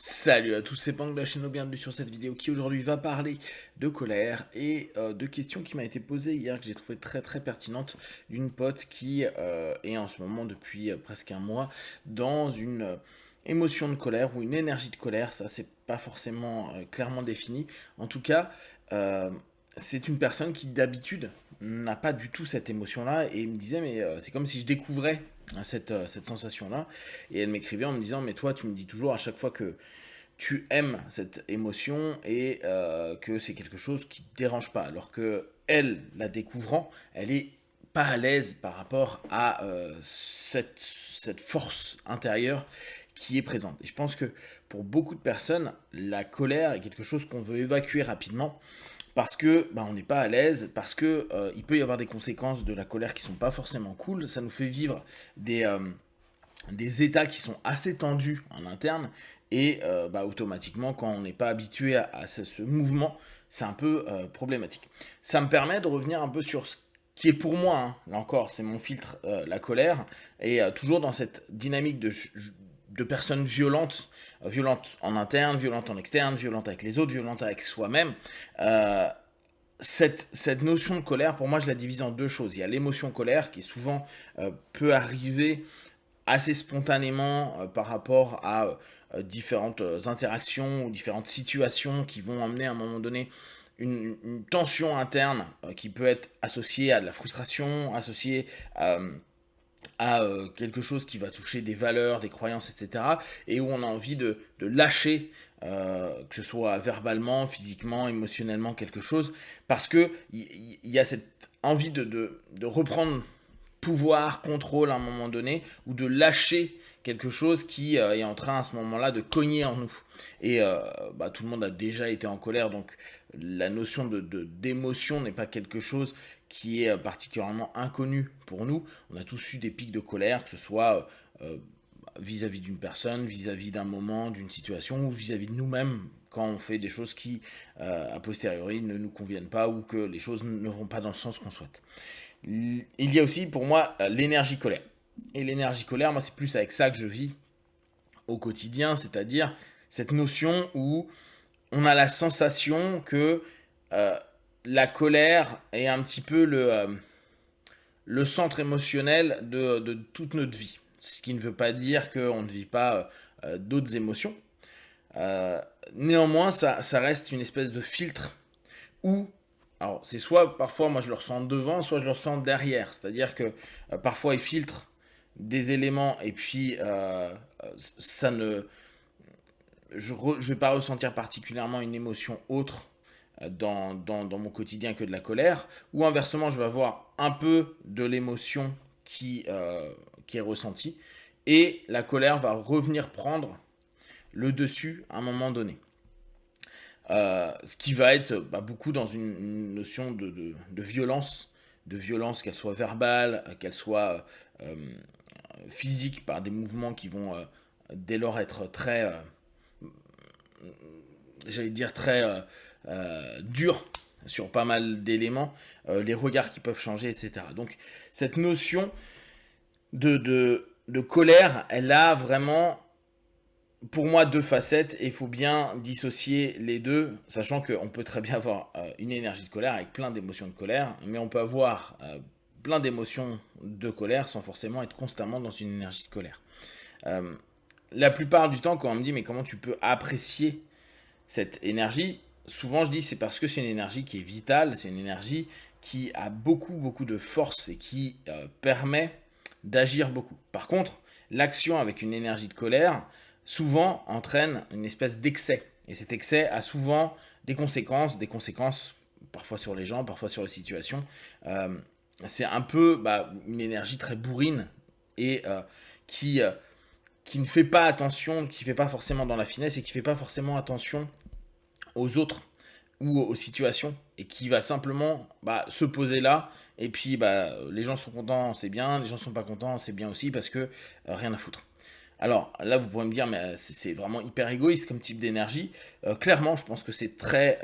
Salut à tous, c'est Pang de la chaîne, bienvenue sur cette vidéo qui aujourd'hui va parler de colère et de questions qui m'a été posées hier que j'ai trouvé très pertinente d'une pote qui est en ce moment depuis presque un mois dans une émotion de colère ou une énergie de colère, ça c'est pas forcément clairement défini. En tout cas, euh, c'est une personne qui d'habitude n'a pas du tout cette émotion-là et me disait mais c'est comme si je découvrais cette sensation-là. Et elle m'écrivait en me disant mais toi tu me dis toujours à chaque fois que tu aimes cette émotion et que c'est quelque chose qui te dérange pas. Alors que elle, la découvrant, elle est pas à l'aise par rapport à cette force intérieure qui est présente. Et je pense que pour beaucoup de personnes, la colère est quelque chose qu'on veut évacuer rapidement parce que bah, on n'est pas à l'aise, parce que il peut y avoir des conséquences de la colère qui sont pas forcément cool. Ça nous fait vivre des états qui sont assez tendus en interne et bah, automatiquement quand on n'est pas habitué à ce mouvement, c'est un peu problématique. Ça me permet de revenir un peu sur ce qui est pour moi, hein, là encore, c'est mon filtre, la colère, et toujours dans cette dynamique de personnes violentes, violentes en interne, violentes en externe, violentes avec les autres, violentes avec soi-même. Euh, cette notion de colère, pour moi, je la divise en deux choses. Il y a l'émotion colère qui souvent peut arriver assez spontanément par rapport à différentes interactions ou différentes situations qui vont amener à un moment donné une tension interne qui peut être associée à de la frustration, associée à quelque chose qui va toucher des valeurs, des croyances, etc. Et où on a envie de lâcher, que ce soit verbalement, physiquement, émotionnellement, quelque chose, parce que y a cette envie de reprendre pouvoir, contrôle à un moment donné, ou de lâcher quelque chose qui est en train à ce moment-là de cogner en nous. Et bah, tout le monde a déjà été en colère, donc la notion d'émotion n'est pas quelque chose qui est particulièrement inconnu pour nous. On a tous eu des pics de colère, que ce soit vis-à-vis d'une personne, vis-à-vis d'un moment, d'une situation, ou vis-à-vis de nous-mêmes quand on fait des choses qui, a posteriori, ne nous conviennent pas ou que les choses ne vont pas dans le sens qu'on souhaite. Il y a aussi pour moi l'énergie colère. Et l'énergie colère, moi c'est plus avec ça que je vis au quotidien, c'est-à-dire cette notion où on a la sensation que euh, la colère est un petit peu le centre émotionnel de toute notre vie. Ce qui ne veut pas dire qu'on ne vit pas d'autres émotions. Euh, Néanmoins, ça reste une espèce de filtre où, alors c'est soit parfois moi je le ressens devant, soit je le ressens derrière. C'est-à-dire que parfois il filtre des éléments et puis ça ne, je vais pas ressentir particulièrement une émotion autre dans mon quotidien que de la colère, ou inversement, je vais avoir un peu de l'émotion qui est ressentie, et la colère va revenir prendre le dessus à un moment donné. Ce qui va être bah, beaucoup dans une notion de violence qu'elle soit verbale, qu'elle soit physique par des mouvements qui vont dès lors être j'allais dire dur sur pas mal d'éléments, les regards qui peuvent changer, etc. Donc cette notion de colère, elle a vraiment, pour moi, deux facettes et il faut bien dissocier les deux, sachant qu'on peut très bien avoir une énergie de colère avec plein d'émotions de colère, mais on peut avoir plein d'émotions de colère sans forcément être constamment dans une énergie de colère. Euh, la plupart du temps, quand on me dit mais comment tu peux apprécier cette énergie, souvent je dis c'est parce que c'est une énergie qui est vitale, c'est une énergie qui a beaucoup de force et qui permet d'agir beaucoup. Par contre, l'action avec une énergie de colère souvent entraîne une espèce d'excès. Et cet excès a souvent des conséquences parfois sur les gens, parfois sur les situations. Euh, c'est un peu bah, une énergie très bourrine et qui, euh, qui ne fait pas attention, qui ne fait pas forcément dans la finesse et qui ne fait pas forcément attention aux autres ou aux situations et qui va simplement bah, se poser là et puis bah, les gens sont contents c'est bien, les gens sont pas contents c'est bien aussi parce que rien à foutre. Alors là vous pourrez me dire mais c'est vraiment hyper égoïste comme type d'énergie. Clairement je pense que c'est très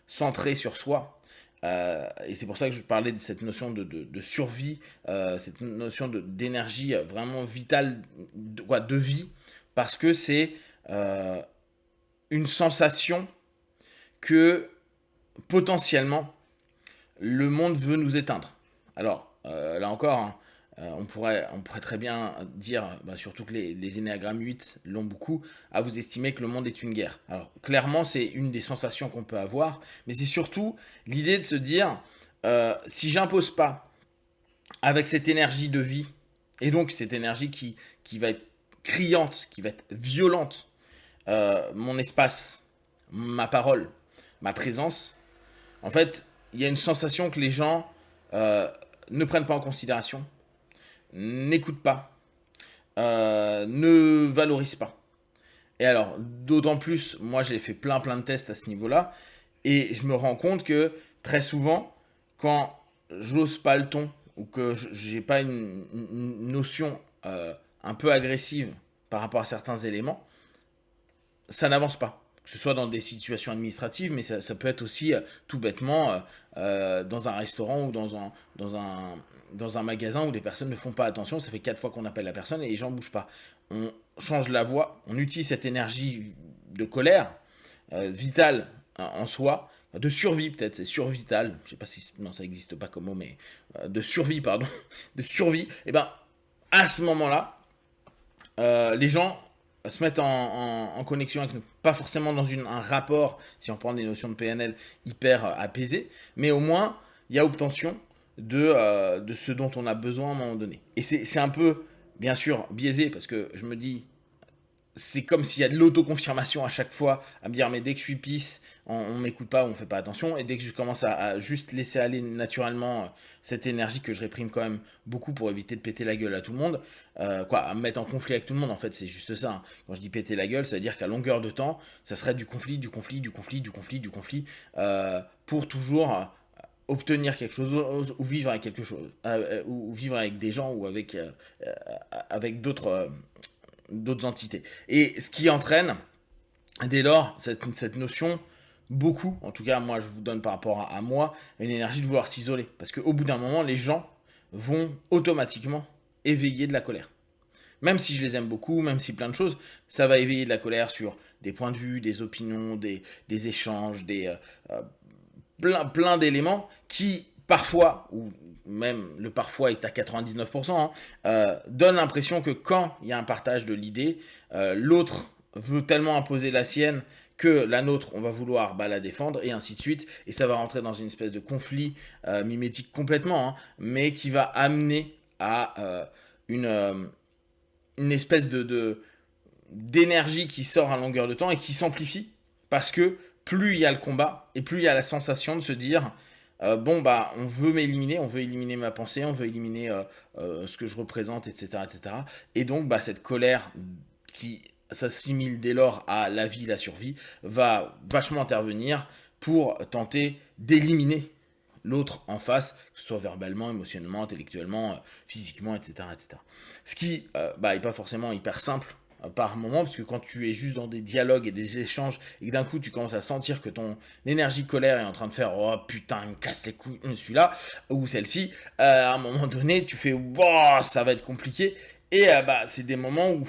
centré sur soi. Et c'est pour ça que je parlais de cette notion de survie, cette notion d'énergie vraiment vitale, de vie, parce que c'est une sensation que potentiellement le monde veut nous éteindre. Alors, là encore, hein, on pourrait très bien dire, surtout que les énéagrammes 8 l'ont beaucoup, à vous estimer que le monde est une guerre. Alors, clairement, c'est une des sensations qu'on peut avoir, mais c'est surtout l'idée de se dire, si j'impose pas avec cette énergie de vie, et donc cette énergie qui va être criante, qui va être violente, mon espace, ma parole, ma présence, en fait, il y a une sensation que les gens ne prennent pas en considération, n'écoutent pas, ne valorisent pas. Et alors, d'autant plus, moi j'ai fait plein de tests à ce niveau-là, et je me rends compte que très souvent, quand j'ose pas le ton, ou que j'ai pas une notion un peu agressive par rapport à certains éléments, ça n'avance pas. Que ce soit dans des situations administratives, mais ça peut être aussi tout bêtement dans un restaurant ou dans un magasin où des personnes ne font pas attention. Ça fait 4 fois qu'on appelle la personne et les gens ne bougent pas. On change la voix, on utilise cette énergie de colère vitale en soi, de survie peut-être, c'est survital, je sais pas si, non ça n'existe pas comme mot, mais de survie, pardon, de survie, et ben à ce moment-là, les gens se mettent en connexion avec nous. Pas forcément dans un rapport, si on prend des notions de PNL, hyper apaisé, mais au moins, il y a obtention de ce dont on a besoin à un moment donné. Et c'est un peu, bien sûr, biaisé, parce que je me dis, c'est comme s'il y a de l'autoconfirmation à chaque fois, à me dire, mais dès que je suis pisse, on m'écoute pas, on fait pas attention, et dès que je commence à juste laisser aller naturellement cette énergie que je réprime quand même beaucoup pour éviter de péter la gueule à tout le monde, à me mettre en conflit avec tout le monde, en fait, c'est juste ça. Hein. Quand je dis péter la gueule, ça veut dire qu'à longueur de temps, ça serait du conflit, pour toujours obtenir quelque chose ou vivre avec quelque chose, ou vivre avec des gens ou avec d'autres entités. Et ce qui entraîne, dès lors, cette notion, beaucoup, en tout cas moi je vous donne par rapport à moi, une énergie de vouloir s'isoler. Parce qu'au bout d'un moment, les gens vont automatiquement éveiller de la colère. Même si je les aime beaucoup, même si plein de choses, ça va éveiller de la colère sur des points de vue, des opinions, des échanges, plein d'éléments qui, parfois, ou même le parfois est à 99%, hein, donne l'impression que quand il y a un partage de l'idée, l'autre veut tellement imposer la sienne que la nôtre, on va vouloir la défendre, et ainsi de suite, et ça va rentrer dans une espèce de conflit mimétique complètement, hein, mais qui va amener à une espèce d'énergie qui sort à longueur de temps et qui s'amplifie, parce que plus il y a le combat, et plus il y a la sensation de se dire on veut m'éliminer, on veut éliminer ma pensée, on veut éliminer ce que je représente, etc. etc. Et donc, cette colère qui s'assimile dès lors à la vie, la survie, va vachement intervenir pour tenter d'éliminer l'autre en face, que ce soit verbalement, émotionnellement, intellectuellement, physiquement, etc., etc. Ce qui n'est pas forcément hyper simple par moment, parce que quand tu es juste dans des dialogues et des échanges, et que d'un coup tu commences à sentir que ton énergie colère est en train de faire oh putain, il me casse les couilles, celui-là, ou celle-ci, à un moment donné, tu fais wow, ça va être compliqué, et c'est des moments où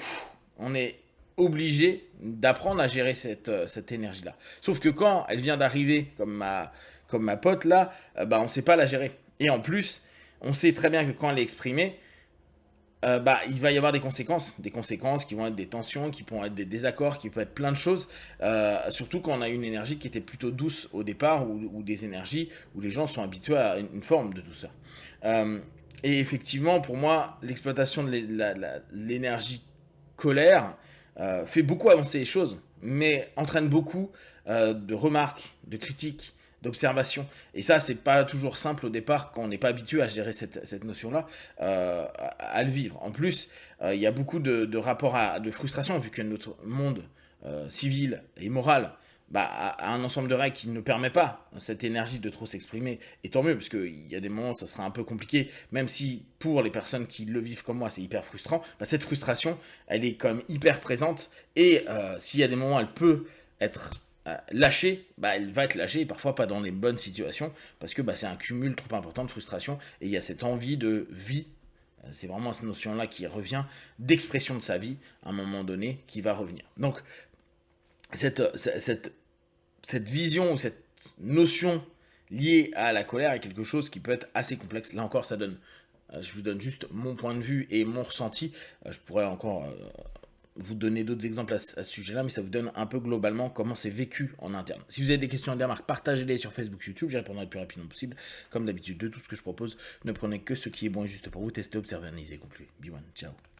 on est obligé d'apprendre à gérer cette énergie-là. Sauf que quand elle vient d'arriver, comme ma pote là, on ne sait pas la gérer. Et en plus, on sait très bien que quand elle est exprimée, il va y avoir des conséquences qui vont être des tensions, qui pourront être des désaccords, qui peuvent être plein de choses, surtout quand on a une énergie qui était plutôt douce au départ, ou des énergies où les gens sont habitués à une forme de douceur. Et effectivement, pour moi, l'exploitation de l'énergie colère fait beaucoup avancer les choses, mais entraîne beaucoup de remarques, de critiques, d'observation. Et ça, c'est pas toujours simple au départ quand on n'est pas habitué à gérer cette notion-là, à le vivre. En plus, il y a beaucoup de rapports de frustration, vu que notre monde civil et moral a un ensemble de règles qui ne permet pas cette énergie de trop s'exprimer. Et tant mieux, parce qu'il y a des moments où ça sera un peu compliqué, même si pour les personnes qui le vivent comme moi, c'est hyper frustrant. Cette frustration, elle est quand même hyper présente. Et s'il y a des moments où elle peut être lâchée, elle va être lâchée, et parfois pas dans les bonnes situations, parce que c'est un cumul trop important de frustration, et il y a cette envie de vie, c'est vraiment cette notion-là qui revient, d'expression de sa vie, à un moment donné, qui va revenir. Donc, cette vision ou cette notion liée à la colère est quelque chose qui peut être assez complexe. Là encore, je vous donne juste mon point de vue et mon ressenti. Je pourrais encore vous donner d'autres exemples à ce sujet-là, mais ça vous donne un peu globalement comment c'est vécu en interne. Si vous avez des questions et des remarques, partagez-les sur Facebook, YouTube, j'y répondrai le plus rapidement possible. Comme d'habitude, de tout ce que je propose, ne prenez que ce qui est bon et juste pour vous, testez, observez, analysez, concluez. Be one, ciao.